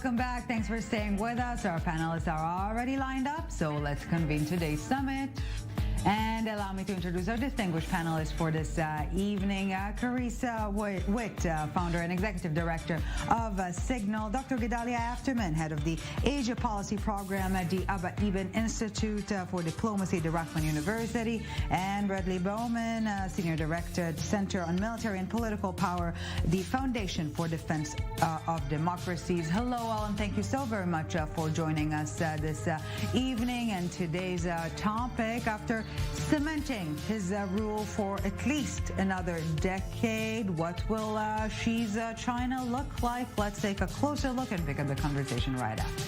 welcome back. Thanks for staying with us. Our panelists are already lined up, so let's convene today's summit. And allow me to introduce our distinguished panelists for this evening. Carissa Witt, founder and executive director of Signal. Dr. Gedalia Afterman, head of the Asia Policy Program at the Abba Eban Institute for Diplomacy at the Rahman University. And Bradley Bowman, senior director at the Center on Military and Political Power, the Foundation for Defense of Democracies. Hello all, and thank you so very much for joining us this evening. And today's topic, after cementing his rule for at least another decade, what will Xi's China look like? Let's take a closer look and pick up the conversation right after.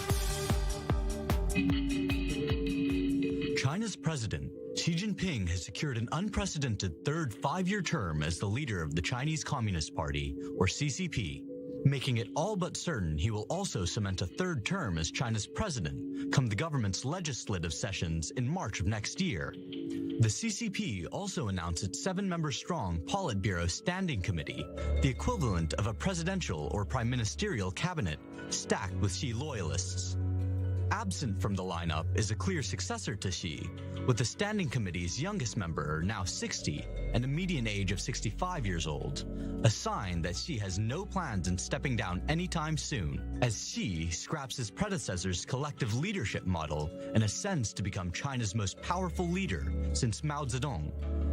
China's president, Xi Jinping, has secured an unprecedented third five-year term as the leader of the Chinese Communist Party, or CCP, making it all but certain he will also cement a third term as China's president come the government's legislative sessions in March of next year. The CCP also announced its 7-member-strong Politburo Standing Committee, the equivalent of a presidential or prime ministerial cabinet stacked with Xi loyalists. Absent from the lineup is a clear successor to Xi, with the Standing Committee's youngest member now 60 and a median age of 65 years old, a sign that Xi has no plans in stepping down anytime soon, as Xi scraps his predecessor's collective leadership model and ascends to become China's most powerful leader since Mao Zedong.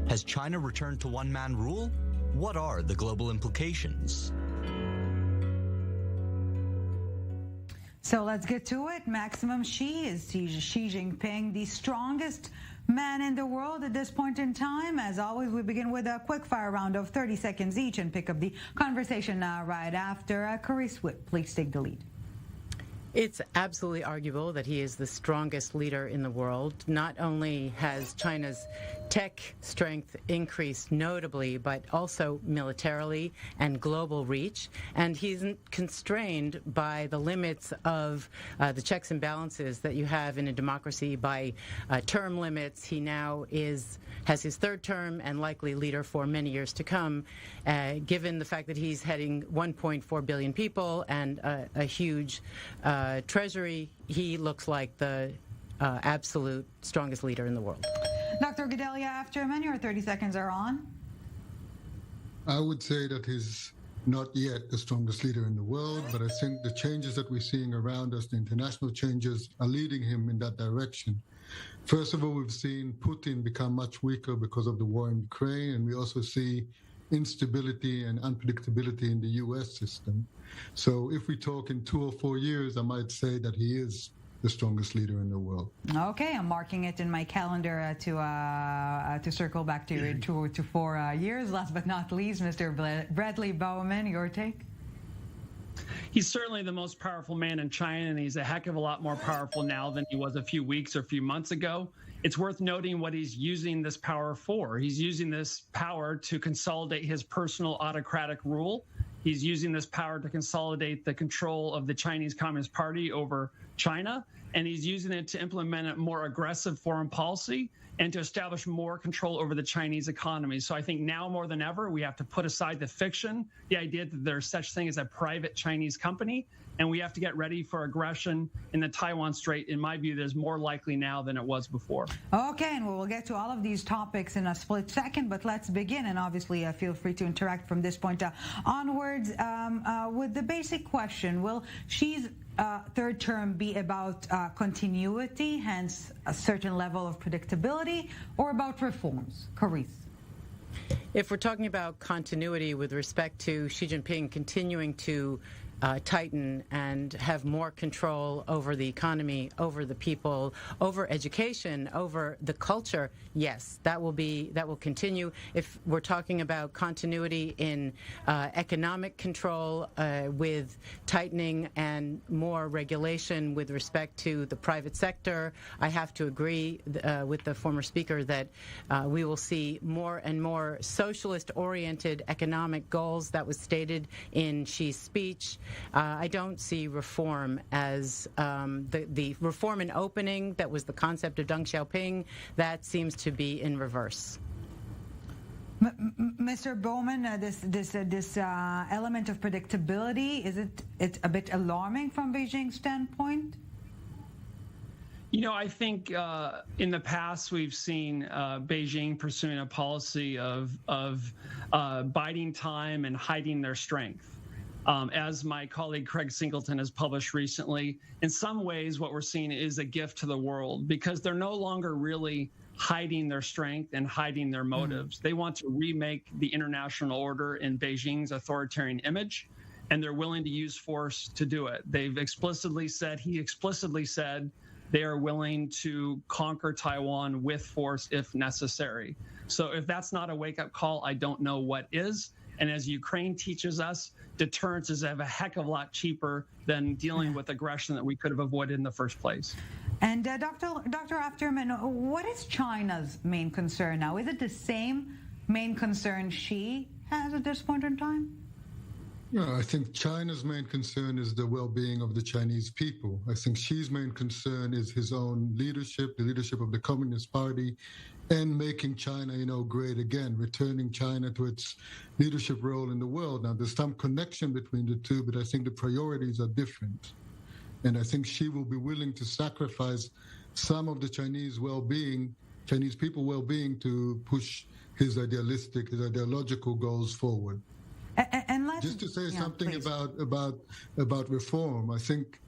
Has China returned to one-man rule? What are the global implications? So let's get to it. Maximum Xi. Is Xi Jinping the strongest man in the world at this point in time? As always, we begin with a quick fire round of 30 seconds each and pick up the conversation right after. Carissa Witt, please take the lead. It's absolutely arguable that he is the strongest leader in the world. Not only has China's tech strength increased notably, but also militarily and global reach. And he's constrained by the limits of the checks and balances that you have in a democracy by term limits. He now has his third term and likely leader for many years to come, given the fact that he's heading 1.4 billion people and a huge treasury. He looks like the absolute strongest leader in the world. Dr. Gedalia Afterman, your 30 seconds are on. I would say that he's not yet the strongest leader in the world, but I think the changes that we're seeing around us, the international changes, are leading him in that direction. First of all, we've seen Putin become much weaker because of the war in Ukraine, and we also see instability and unpredictability in the U.S. system. So if we talk in 2 or 4 years, I might say that he is the strongest leader in the world. Okay, I'm marking it in my calendar to circle back to your 2 to 4 years. Last but not least, Mr. Bradley Bowman, your take? He's certainly the most powerful man in China, and he's a heck of a lot more powerful now than he was a few weeks or a few months ago. It's worth noting what he's using this power for. He's using this power to consolidate his personal autocratic rule. He's using this power to consolidate the control of the Chinese Communist Party over China, and he's using it to implement a more aggressive foreign policy and to establish more control over the Chinese economy. So I think now more than ever, we have to put aside the fiction, the idea that there's such thing as a private Chinese company, and we have to get ready for aggression in the Taiwan Strait. In my view, that is more likely now than it was before. Okay, and we'll get to all of these topics in a split second, but let's begin. And obviously, feel free to interact from this point onwards with the basic question. Will Xi's third term be about continuity, hence a certain level of predictability, or about reforms? Carissa. If we're talking about continuity with respect to Xi Jinping continuing to tighten and have more control over the economy, over the people, over education, over the culture, yes, that will continue. If we're talking about continuity in economic control with tightening and more regulation with respect to the private sector, I have to agree with the former speaker that we will see more and more socialist-oriented economic goals. That was stated in Xi's speech. I don't see reform as the reform and opening that was the concept of Deng Xiaoping. That seems to be in reverse. Mr. Bowman, this element of predictability, is it a bit alarming from Beijing's standpoint? I think in the past we've seen Beijing pursuing a policy of biding time and hiding their strength. As my colleague Craig Singleton has published recently, in some ways what we're seeing is a gift to the world because they're no longer really hiding their strength and hiding their motives. They want to remake the international order in Beijing's authoritarian image, and they're willing to use force to do it. He explicitly said, they are willing to conquer Taiwan with force if necessary. So if that's not a wake-up call, I don't know what is. And as Ukraine teaches us, deterrence is a heck of a lot cheaper than dealing with aggression that we could have avoided in the first place. And Dr. Afterman, what is China's main concern now? Is it the same main concern Xi has at this point in time? Yeah, I think China's main concern is the well-being of the Chinese people. I think Xi's main concern is his own leadership, the leadership of the Communist Party, and making China, great again, returning China to its leadership role in the world. Now, there's some connection between the two, but I think the priorities are different. And I think Xi will be willing to sacrifice some of the Chinese people well-being to push his ideological goals forward. And just to say something about reform, I think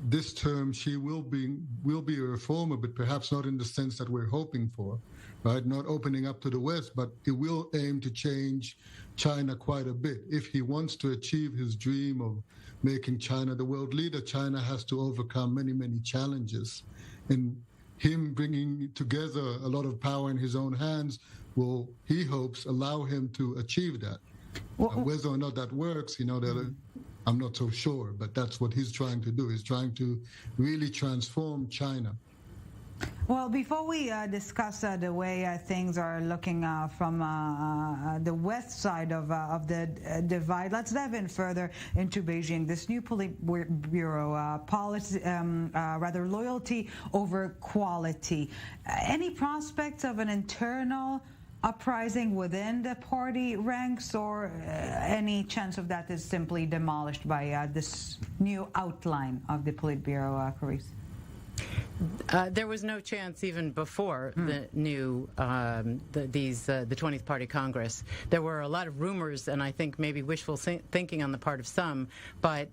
this term Xi will be a reformer, but perhaps not in the sense that we're hoping for, right? Not opening up to the West, but it will aim to change China quite a bit. If he wants to achieve his dream of making China the world leader, China has to overcome many, many challenges. And him bringing together a lot of power in his own hands will, he hopes, allow him to achieve that. Whether or not that works, I'm not so sure, but that's what he's trying to do. He's trying to really transform China. Well, before we discuss the way things are looking from the west side of the divide, let's dive in further into Beijing. This new Politburo policy, rather loyalty over quality. Any prospects of an internal uprising within the party ranks, or any chance of that is simply demolished by this new outline of the Politburo, Carice? There was no chance even before the new the 20th Party Congress. There were a lot of rumors, and I think maybe wishful thinking on the part of some, but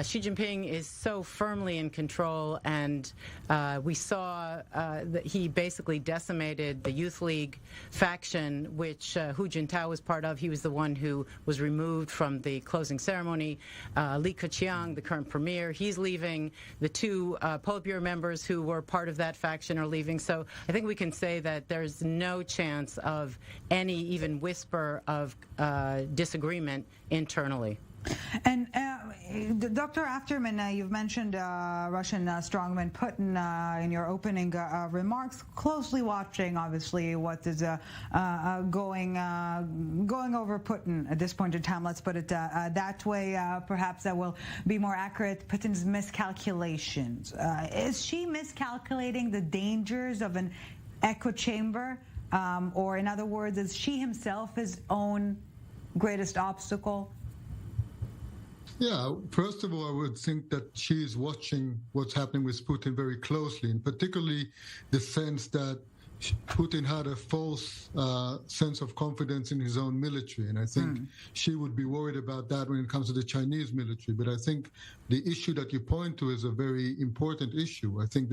Xi Jinping is so firmly in control, and we saw that he basically decimated the Youth League faction, which Hu Jintao was part of. He was the one who was removed from the closing ceremony. Li Keqiang, the current premier, he's leaving. The two Politburo members who were part of that faction are leaving. So I think we can say that there's no chance of any even whisper of disagreement internally. And Dr. Afterman, you've mentioned Russian strongman Putin in your opening remarks. Closely watching, obviously, what is going over Putin at this point in time. Let's put it that way. Perhaps that will be more accurate. Putin's miscalculations. Is she miscalculating the dangers of an echo chamber, or in other words, is she himself his own greatest obstacle? Yeah, first of all, I would think that she is watching what's happening with Putin very closely, and particularly the sense that Putin had a false sense of confidence in his own military. And I think she would be worried about that when it comes to the Chinese military. But I think the issue that you point to is a very important issue. I think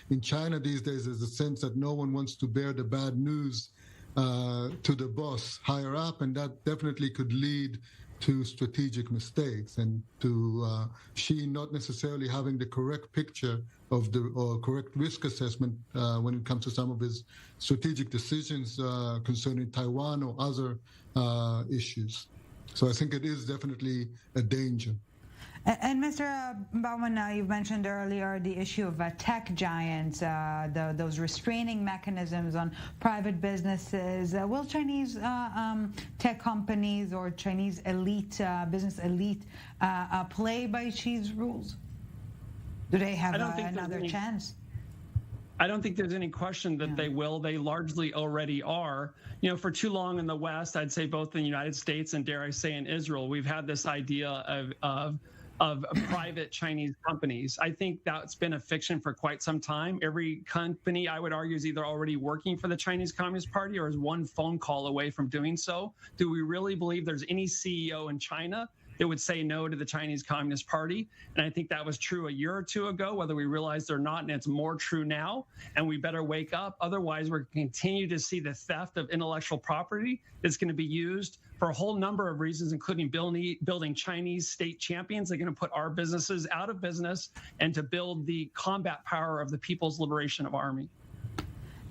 in China these days, there's a sense that no one wants to bear the bad news to the boss higher up, and that definitely could lead to strategic mistakes and to Xi not necessarily having the correct picture of or correct risk assessment when it comes to some of his strategic decisions concerning Taiwan or other issues. So I think it is definitely a danger. And Mr. Bowman, you've mentioned earlier the issue of tech giants, those restraining mechanisms on private businesses. Will Chinese tech companies or Chinese elite, business elite, play by Xi's rules? Do they have another chance? I don't think there's any question that they will. They largely already are. You know, for too long in the West, I'd say both in the United States and, dare I say, in Israel, we've had this idea of private Chinese companies. I think that's been a fiction for quite some time. Every company, I would argue, is either already working for the Chinese Communist Party or is one phone call away from doing so. Do we really believe there's any CEO in China that would say no to the Chinese Communist Party? And I think that was true a year or two ago, whether we realized or not, and it's more true now. And we better wake up. Otherwise, we're going to continue to see the theft of intellectual property that's going to be used for a whole number of reasons, including building Chinese state champions. They're going to put our businesses out of business and to build the combat power of the People's Liberation Army.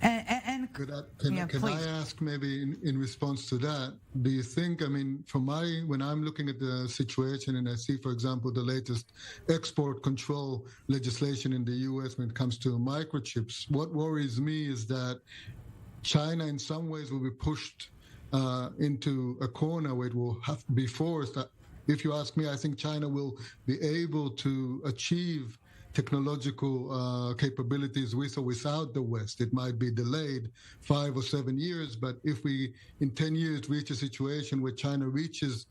And can I ask maybe in response to that, do you think, I mean, when I'm looking at the situation and I see, for example, the latest export control legislation in the U.S. when it comes to microchips, what worries me is that China in some ways will be pushed into a corner where it will have to be forced. If you ask me, I think China will be able to achieve technological capabilities with or without the West. It might be delayed 5 or 7 years, but if we in 10 years reach a situation where China reaches,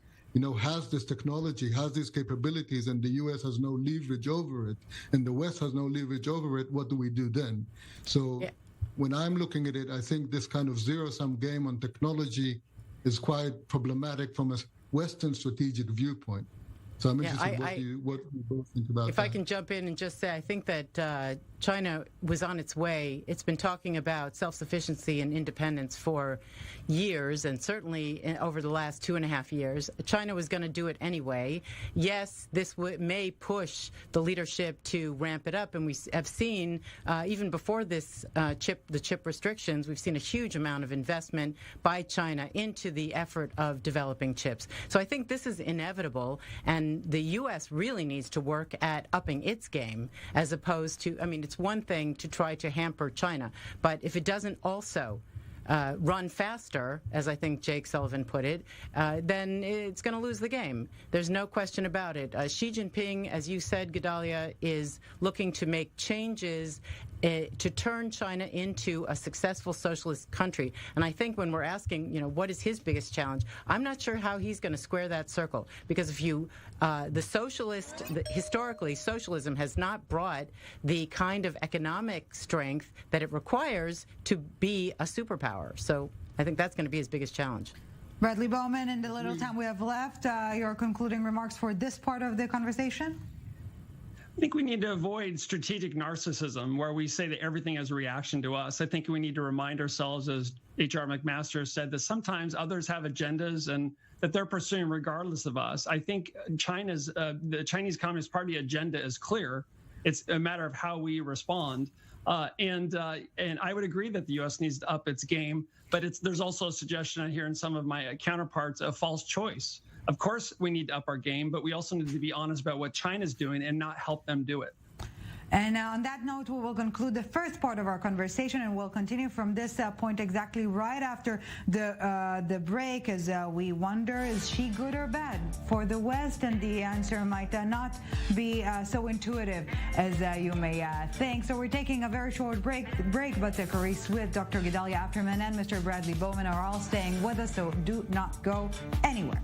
has this technology, has these capabilities, and the U.S. has no leverage over it, and the West has no leverage over it, what do we do then? So when I'm looking at it, I think this kind of zero-sum game on technology is quite problematic from a Western strategic viewpoint. So I'm interested what you both think about If that. I can jump in and just say, I think that China was on its way. It's been talking about self-sufficiency and independence for years, and certainly over the last 2.5 years. China was going to do it anyway. Yes, this may push the leadership to ramp it up, and we have seen, even before this the chip restrictions, we've seen a huge amount of investment by China into the effort of developing chips. So I think this is inevitable, and the U.S. really needs to work at upping its game, as opposed to, I mean, it's one thing to try to hamper China, but if it doesn't also run faster, as I think Jake Sullivan put it, then it's going to lose the game. There's no question about it. Xi Jinping, as you said, Gedalia, is looking to make changes to turn China into a successful socialist country. And I think when we're asking, what is his biggest challenge, I'm not sure how he's going to square that circle. Because if you, historically, socialism has not brought the kind of economic strength that it requires to be a superpower. So I think that's going to be his biggest challenge. Bradley Bowman, in the little time we have left, your concluding remarks for this part of the conversation? I think we need to avoid strategic narcissism where we say that everything is a reaction to us. I think we need to remind ourselves, as H.R. McMaster said, that sometimes others have agendas and that they're pursuing regardless of us. I think the Chinese Communist Party agenda is clear. It's a matter of how we respond. And I would agree that the U.S. needs to up its game, but there's also a suggestion I hear in some of my counterparts of false choice. Of course, we need to up our game, but we also need to be honest about what China's doing and not help them do it. And on that note, we will conclude the first part of our conversation, and we'll continue from this point exactly right after the break, as we wonder, is she good or bad for the West? And the answer might not be so intuitive as you may think. So we're taking a very short break, but Carice with Dr. Gedalia Afterman and Mr. Bradley Bowman are all staying with us, so do not go anywhere.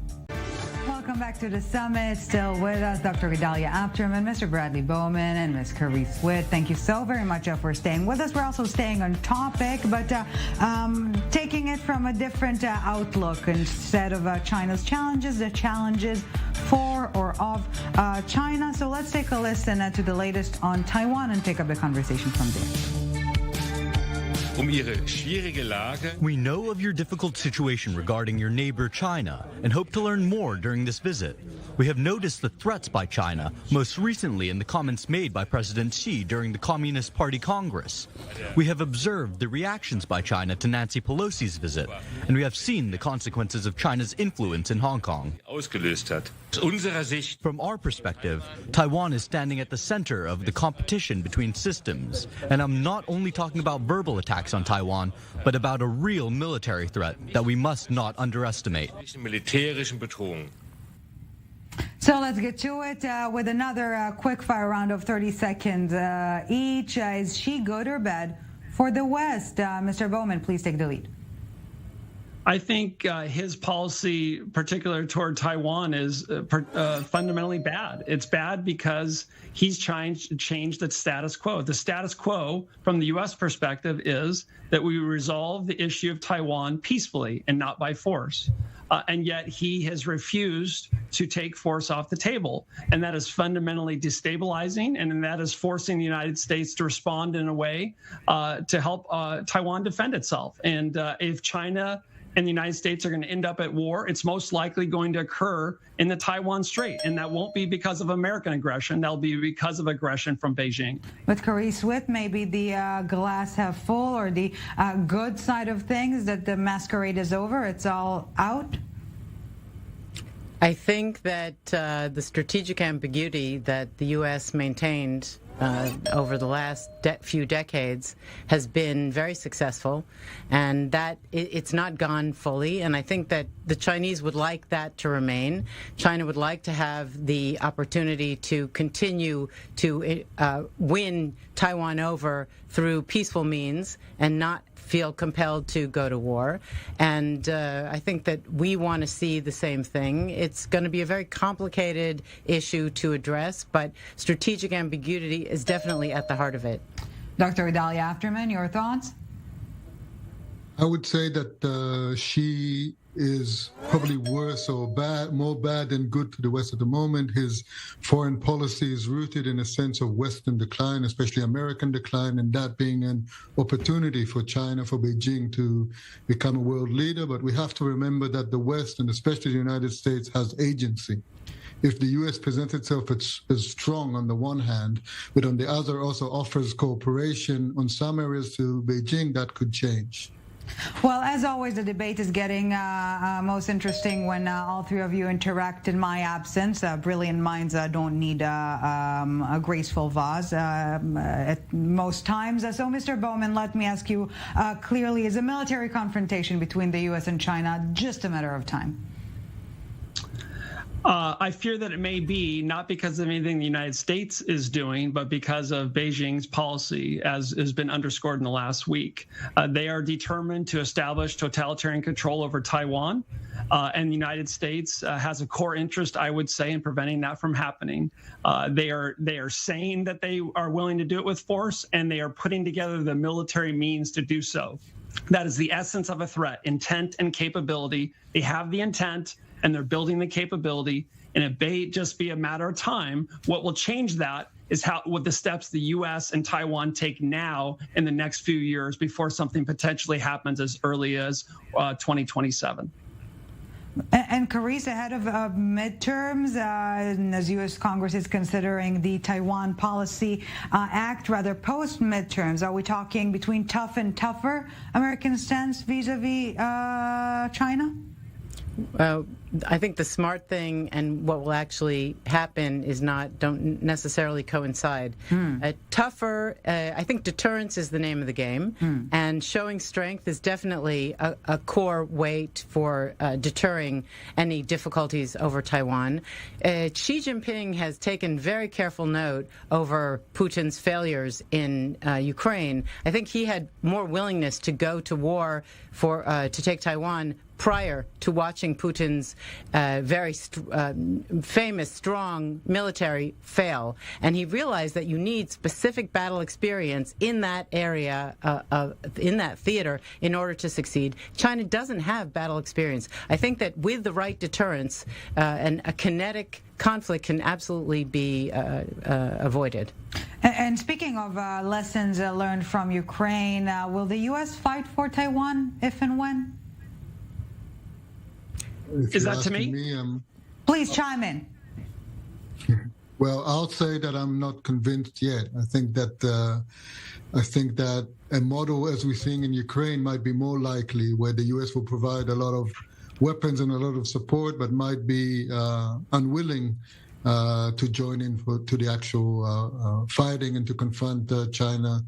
Welcome back to the summit. Still with us, Dr. Gedalia Afterman, Mr. Bradley Bowman, and Ms. Carice Witt. Thank you so very much for staying with us. We're also staying on topic, but taking it from a different outlook. Instead of China's challenges, the challenges for or of China. So let's take a listen to the latest on Taiwan and pick up the conversation from there. We know of your difficult situation regarding your neighbor China and hope to learn more during this visit. We have noticed the threats by China, most recently in the comments made by President Xi during the Communist Party Congress. We have observed the reactions by China to Nancy Pelosi's visit, and we have seen the consequences of China's influence in Hong Kong. From our perspective, Taiwan is standing at the center of the competition between systems, and I'm not only talking about verbal attacks on Taiwan, but about a real military threat that we must not underestimate. So let's get to it with another quick fire round of 30 seconds each. Is she good or bad for the West? Mr. Bowman, please take the lead. I think his policy, particular toward Taiwan, is fundamentally bad. It's bad because he's trying to change the status quo. The status quo, from the U.S. perspective, is that we resolve the issue of Taiwan peacefully and not by force. And yet he has refused to take force off the table. And that is fundamentally destabilizing. And that is forcing the United States to respond in a way to help Taiwan defend itself. And if China and the United States are going to end up at war, it's most likely going to occur in the Taiwan Strait. And that won't be because of American aggression. That'll be because of aggression from Beijing. With Carice Witt, maybe the glass half full or the good side of things, that the masquerade is over, it's all out? I think that the strategic ambiguity that the U.S. maintained over the last few decades has been very successful, and that it's not gone fully. And I think that the Chinese would like that to remain. China would like to have the opportunity to continue to win Taiwan over through peaceful means and not feel compelled to go to war. And I think that we want to see the same thing. It's going to be a very complicated issue to address, but strategic ambiguity is definitely at the heart of it. Dr. Idalia Afterman, your thoughts? I would say that she is probably worse or more bad than good to the West at the moment. His foreign policy is rooted in a sense of Western decline, especially American decline, and that being an opportunity for China, for Beijing to become a world leader. But we have to remember that the West, and especially the United States, has agency. If the U.S. presents itself as strong on the one hand, but on the other also offers cooperation on some areas to Beijing, that could change. Well, as always, the debate is getting most interesting when all three of you interact in my absence. Brilliant minds don't need a graceful vase at most times. So, Mr. Bowman, let me ask you clearly, is a military confrontation between the U.S. and China just a matter of time? I fear that it may be, not because of anything the United States is doing, but because of Beijing's policy, as has been underscored in the last week. They are determined to establish totalitarian control over Taiwan, and the United States has a core interest, I would say, in preventing that from happening. They are saying that they are willing to do it with force, and they are putting together the military means to do so. That is the essence of a threat: intent and capability. They have the intent, and they're building the capability, and it may just be a matter of time. What will change that is what the steps the U.S. and Taiwan take now in the next few years before something potentially happens as early as 2027. And Carice, ahead of midterms, as U.S. Congress is considering the Taiwan Policy Act, rather post-midterms, are we talking between tough and tougher American stance vis-a-vis China? I think the smart thing and what will actually happen don't necessarily coincide. Tougher, I think deterrence is the name of the game, and showing strength is definitely a core weight for deterring any difficulties over Taiwan. Xi Jinping has taken very careful note over Putin's failures in Ukraine. I think he had more willingness to go to war to take Taiwan prior to watching Putin's very famous, strong military fail. And he realized that you need specific battle experience in that area, in that theater, in order to succeed. China doesn't have battle experience. I think that with the right deterrence, and a kinetic conflict can absolutely be avoided. And speaking of lessons learned from Ukraine, will the U.S. fight for Taiwan if and when? Is that to me? Please chime in. Well, I'll say that I'm not convinced yet. I think that a model as we're seeing in Ukraine might be more likely, where the U.S. will provide a lot of weapons and a lot of support, but might be unwilling to join in to the actual fighting and to confront China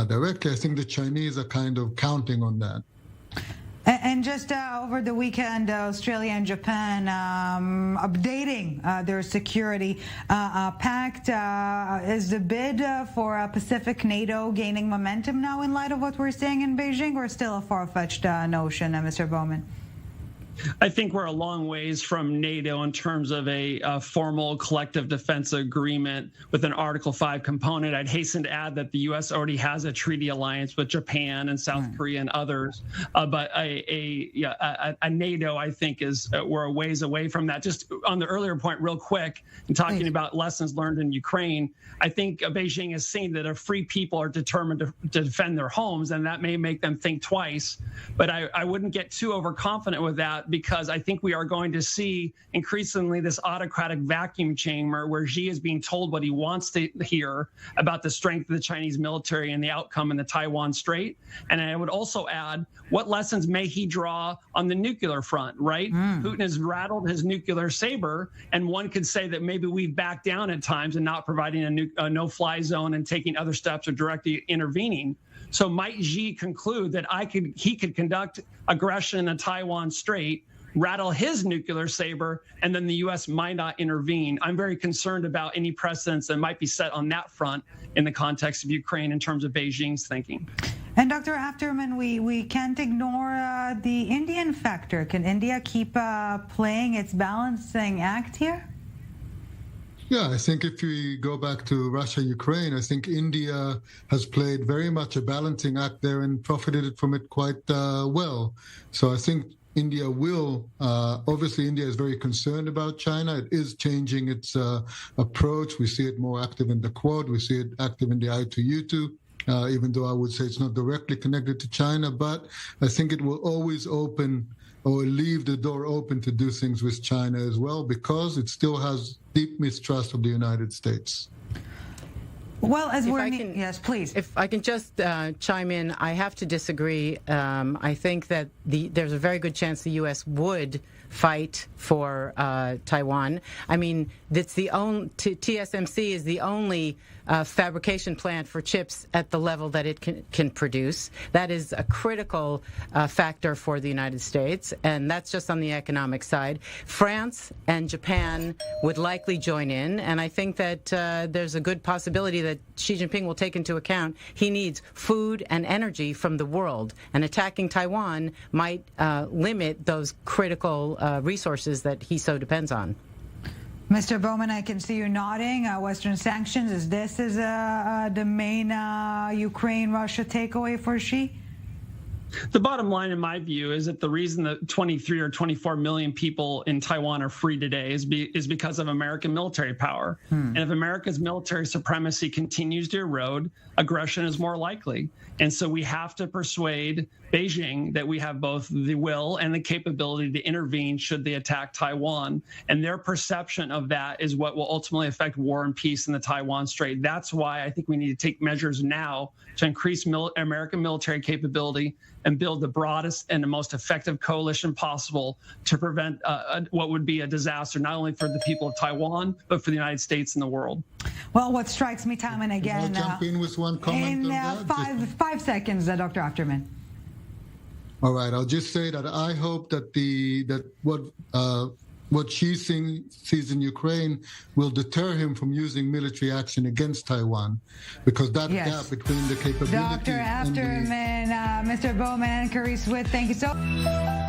directly. I think the Chinese are kind of counting on that. And just over the weekend, Australia and Japan updating their security pact. Is the bid for Pacific NATO gaining momentum now in light of what we're seeing in Beijing, or still a far-fetched notion, Mr. Bowman? I think we're a long ways from NATO in terms of a formal collective defense agreement with an Article 5 component. I'd hasten to add that the U.S. already has a treaty alliance with Japan and South Korea and others, but a NATO, I think, we're a ways away from that. Just on the earlier point, real quick, in talking about lessons learned in Ukraine, I think Beijing has seen that if free people are determined to defend their homes, then that may make them think twice. But I wouldn't get too overconfident with that, because I think we are going to see increasingly this autocratic vacuum chamber where Xi is being told what he wants to hear about the strength of the Chinese military and the outcome in the Taiwan Strait. And I would also add, what lessons may he draw on the nuclear front, right? Putin has rattled his nuclear saber, and one could say that maybe we've backed down at times in not providing a no-fly zone and taking other steps or directly intervening. So might Xi conclude that he could conduct aggression in the Taiwan Strait, rattle his nuclear saber, and then the U.S. might not intervene? I'm very concerned about any precedents that might be set on that front in the context of Ukraine in terms of Beijing's thinking. And Dr. Afterman, we can't ignore the Indian factor. Can India keep playing its balancing act here? Yeah, I think if we go back to Russia, Ukraine, I think India has played very much a balancing act there and profited from it quite well. So I think India will, obviously India is very concerned about China. It is changing its approach. We see it more active in the Quad. We see it active in the i24, even though I would say it's not directly connected to China. But I think it will always open or leave the door open to do things with China as well, because it still has deep mistrust of the United States. Well, yes, please. If I can just chime in, I have to disagree. I think that there's a very good chance the U.S. would fight for Taiwan. I mean, TSMC is the only fabrication plant for chips at the level that it can produce. That is a critical factor for the United States, and that's just on the economic side. France and Japan would likely join in, and I think that there's a good possibility that Xi Jinping will take into account he needs food and energy from the world, and attacking Taiwan might limit those critical resources that he so depends on. Mr. Bowman, I can see you nodding. Western sanctions, is this the main Ukraine-Russia takeaway for Xi? The bottom line, in my view, is that the reason that 23 or 24 million people in Taiwan are free today is because of American military power. And if America's military supremacy continues to erode, aggression is more likely. And so we have to persuade Beijing that we have both the will and the capability to intervene should they attack Taiwan. And their perception of that is what will ultimately affect war and peace in the Taiwan Strait. That's why I think we need to take measures now to increase American military capability and build the broadest and the most effective coalition possible to prevent what would be a disaster, not only for the people of Taiwan, but for the United States and the world. Well, what strikes me time and again... I'll jump in with one comment on that. 5 seconds, Dr. Afterman. All right, I'll just say that I hope that what Xi sees in Ukraine will deter him from using military action against Taiwan, because that gap between the capability... Dr. Afterman, Mr. Bowman, Carice Witt, thank you so much.